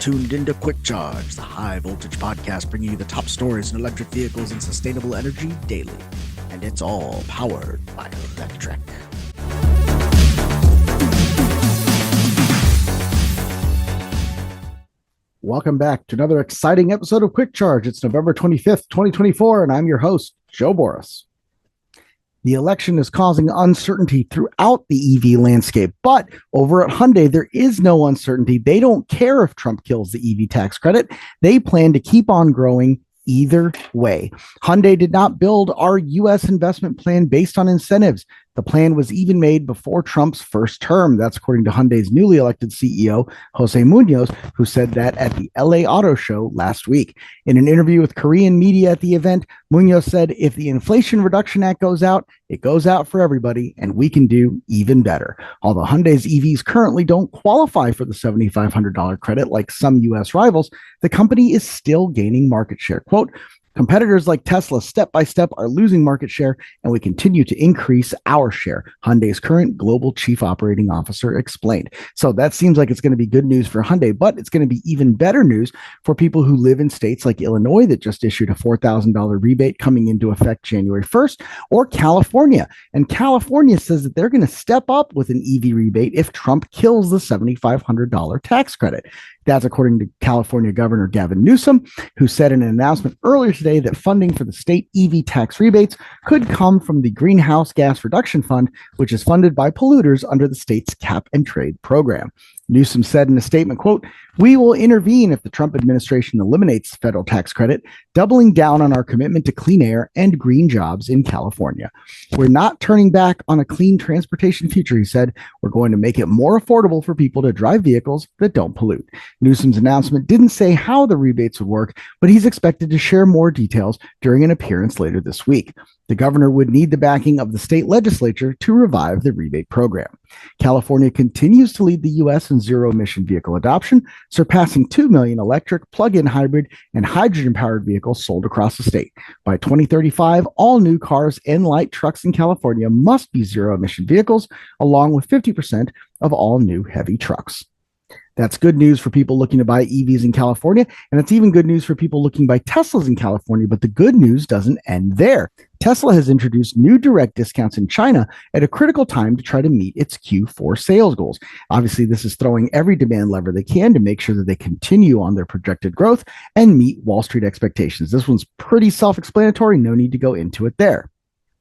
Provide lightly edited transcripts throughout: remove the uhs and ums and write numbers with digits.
tuned into Quick Charge, the high voltage podcast bringing you the top stories in electric vehicles and sustainable energy daily. And it's all powered by Electrek. Welcome back to another exciting episode of Quick Charge. It's November 25th, 2024, and I'm your host, Joe Boris. The election is causing uncertainty throughout the EV landscape, but over at Hyundai, there is no uncertainty. They don't care if Trump kills the EV tax credit. They plan to keep on growing either way. Hyundai did not build our U.S. investment plan based on incentives. The plan was even made before Trump's first term. That's according to Hyundai's newly elected CEO, Jose Munoz, who said that at the LA Auto Show last week. In an interview with Korean media at the event, Munoz said, if the Inflation Reduction Act goes out, it goes out for everybody, and we can do even better. Although Hyundai's EVs currently don't qualify for the $7,500 credit like some U.S. rivals, the company is still gaining market share. Quote, competitors like Tesla step by step are losing market share, and we continue to increase our share, Hyundai's current global chief operating officer explained. So that seems like it's going to be good news for Hyundai, but it's going to be even better news for people who live in states like Illinois that just issued a $4,000 rebate coming into effect January 1st, or California. And California says that they're going to step up with an EV rebate if Trump kills the $7,500 tax credit. That's according to California Governor Gavin Newsom, who said in an announcement earlier today that funding for the state EV tax rebates could come from the Greenhouse Gas Reduction Fund, which is funded by polluters under the state's cap and trade program. Newsom said in a statement, quote, we will intervene if the Trump administration eliminates the federal tax credit, doubling down on our commitment to clean air and green jobs in California. We're not turning back on a clean transportation future, he said. We're going to make it more affordable for people to drive vehicles that don't pollute. Newsom's announcement didn't say how the rebates would work, but he's expected to share more details during an appearance later this week. The governor would need the backing of the state legislature to revive the rebate program. California continues to lead the U.S. in zero-emission vehicle adoption, surpassing 2 million electric, plug-in hybrid, and hydrogen-powered vehicles sold across the state. By 2035, all new cars and light trucks in California must be zero-emission vehicles, along with 50% of all new heavy trucks. That's good news for people looking to buy EVs in California, and it's even good news for people looking to buy Teslas in California, but the good news doesn't end there. Tesla has introduced new direct discounts in China at a critical time to try to meet its Q4 sales goals. Obviously, this is throwing every demand lever they can to make sure that they continue on their projected growth and meet Wall Street expectations. This one's pretty self-explanatory, no need to go into it there.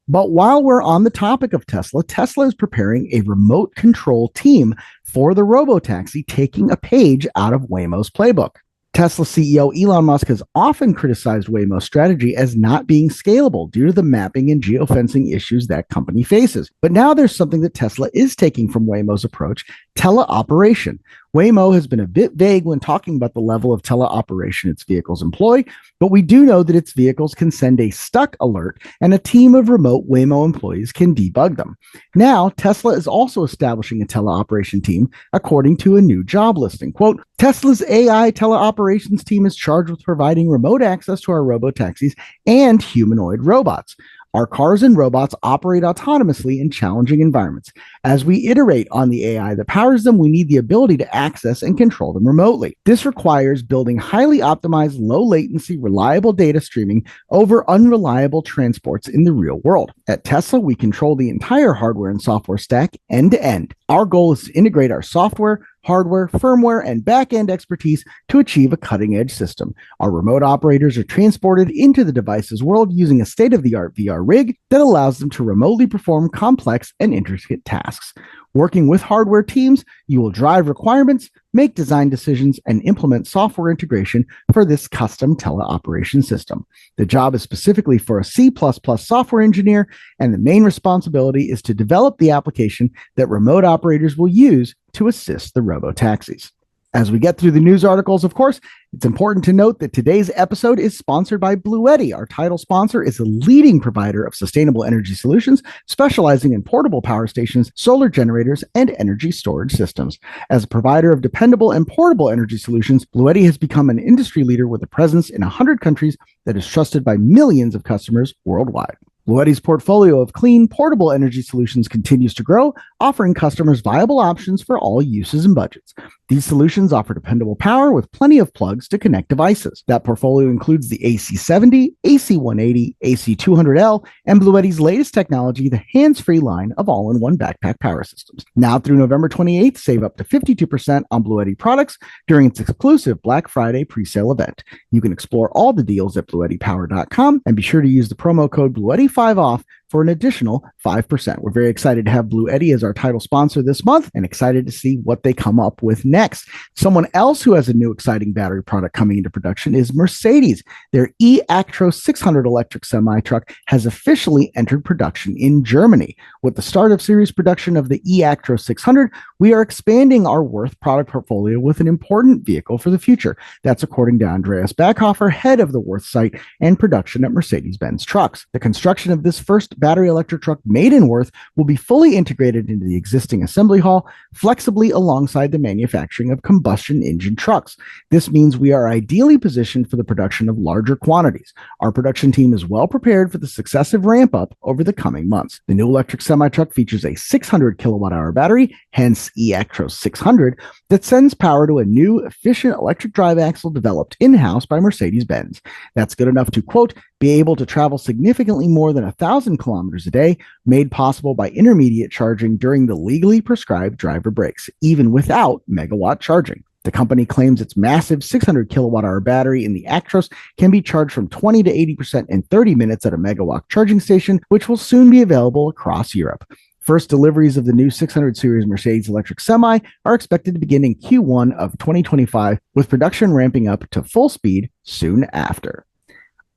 But while we're on the topic of Tesla, Tesla is preparing a remote control team for the Robotaxi, taking a page out of Waymo's playbook. Tesla CEO Elon Musk has often criticized Waymo's strategy as not being scalable due to the mapping and geofencing issues that company faces. But now there's something that Tesla is taking from Waymo's approach, teleoperation. Waymo has been a bit vague when talking about the level of teleoperation its vehicles employ, but we do know that its vehicles can send a stuck alert and a team of remote Waymo employees can debug them. Now, Tesla is also establishing a teleoperation team according to a new job listing. Quote, Tesla's AI teleoperations team is charged with providing remote access to our robotaxis and humanoid robots. Our cars and robots operate autonomously in challenging environments. As we iterate on the AI that powers them, we need the ability to access and control them remotely. This requires building highly optimized, low latency, reliable data streaming over unreliable transports in the real world. At Tesla, we control the entire hardware and software stack end to end. Our goal is to integrate our software, hardware, firmware, and back-end expertise to achieve a cutting-edge system. Our remote operators are transported into the device's world using a state-of-the-art VR rig that allows them to remotely perform complex and intricate tasks. Working with hardware teams, you will drive requirements, make design decisions, and implement software integration for this custom teleoperation system. The job is specifically for a C++ software engineer, and the main responsibility is to develop the application that remote operators will use to assist the robotaxis. As we get through the news articles, of course, it's important to note that today's episode is sponsored by Bluetti. Our title sponsor is a leading provider of sustainable energy solutions, specializing in portable power stations, solar generators, and energy storage systems. As a provider of dependable and portable energy solutions, Bluetti has become an industry leader with a presence in 100 countries that is trusted by millions of customers worldwide. Bluetti's portfolio of clean, portable energy solutions continues to grow, offering customers viable options for all uses and budgets. These solutions offer dependable power with plenty of plugs to connect devices. That portfolio includes the AC70, AC180, AC200L, and Bluetti's latest technology, the hands-free line of all-in-one backpack power systems. Now through November 28th, save up to 52% on Bluetti products during its exclusive Black Friday pre-sale event. You can explore all the deals at BluettiPower.com and be sure to use the promo code Bluetti5 off for an additional 5%. We're very excited to have Bluetti as our title sponsor this month and excited to see what they come up with next. Someone else who has a new exciting battery product coming into production is Mercedes. Their e-Actros 600 electric semi-truck has officially entered production in Germany. With the start of series production of the e-Actros 600, we are expanding our Worth product portfolio with an important vehicle for the future. That's according to Andreas Backhofer, head of the Worth site and production at Mercedes-Benz Trucks. The construction of this first battery electric truck made in Worth will be fully integrated into the existing assembly hall, flexibly alongside the manufacturing of combustion engine trucks. This means we are ideally positioned for the production of larger quantities. Our production team is well prepared for the successive ramp up over the coming months. The new electric semi-truck features a 600 kilowatt-hour battery, hence e-Actros 600, that sends power to a new efficient electric drive axle developed in-house by Mercedes-Benz. That's good enough to, quote, be able to travel significantly more than 1,000 kilometers a day, made possible by intermediate charging during the legally prescribed driver breaks, even without megawatt charging. The company claims its massive 600 kilowatt-hour battery in the Actros can be charged from 20 to 80% in 30 minutes at a megawatt charging station, which will soon be available across Europe. First deliveries of the new 600 series Mercedes electric semi are expected to begin in Q1 of 2025, with production ramping up to full speed soon after.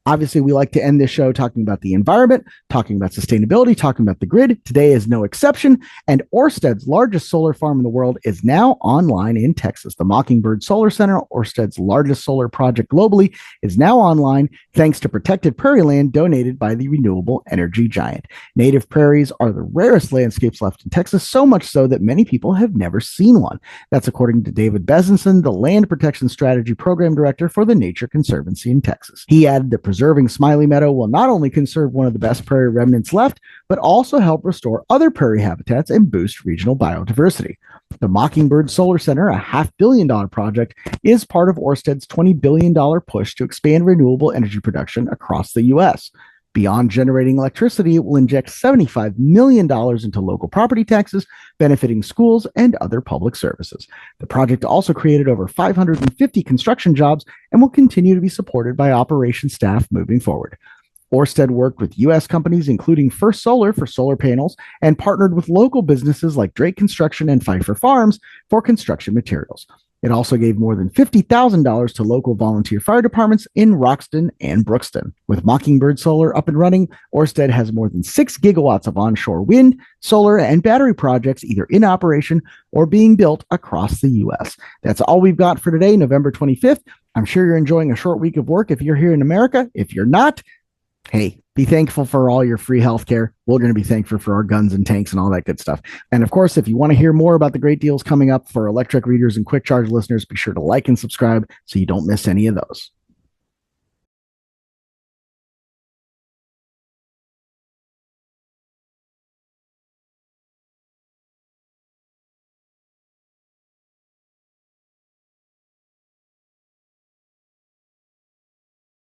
Obviously, we like to end this show talking about the environment, talking about sustainability, talking about the grid. Today is no exception, and Ørsted's largest solar farm in the world is now online in Texas. The Mockingbird Solar Center, Ørsted's largest solar project globally, is now online thanks to protected prairie land donated by the renewable energy giant. Native prairies are the rarest landscapes left in Texas, so much so that many people have never seen one. That's according to David Bezenson, the Land Protection Strategy Program Director for the Nature Conservancy in Texas. He added that preserving Smiley Meadow will not only conserve one of the best prairie remnants left, but also help restore other prairie habitats and boost regional biodiversity. The Mockingbird Solar Center, a $500 million project, is part of Ørsted's $20 billion push to expand renewable energy production across the U.S. Beyond generating electricity, it will inject $75 million into local property taxes, benefiting schools and other public services. The project also created over 550 construction jobs and will continue to be supported by operations staff moving forward. Ørsted worked with U.S. companies, including First Solar for solar panels, and partnered with local businesses like Drake Construction and Pfeiffer Farms for construction materials. It also gave more than $50,000 to local volunteer fire departments in Roxton and Brookston. With Mockingbird Solar up and running, Ørsted has more than 6 gigawatts of onshore wind, solar, and battery projects either in operation or being built across the U.S. That's all we've got for today, November 25th. I'm sure you're enjoying a short week of work if you're here in America. If you're not, hey, be thankful for all your free healthcare. We're going to be thankful for our guns and tanks and all that good stuff. And of course, if you want to hear more about the great deals coming up for Electrek readers and Quick Charge listeners, be sure to like and subscribe so you don't miss any of those.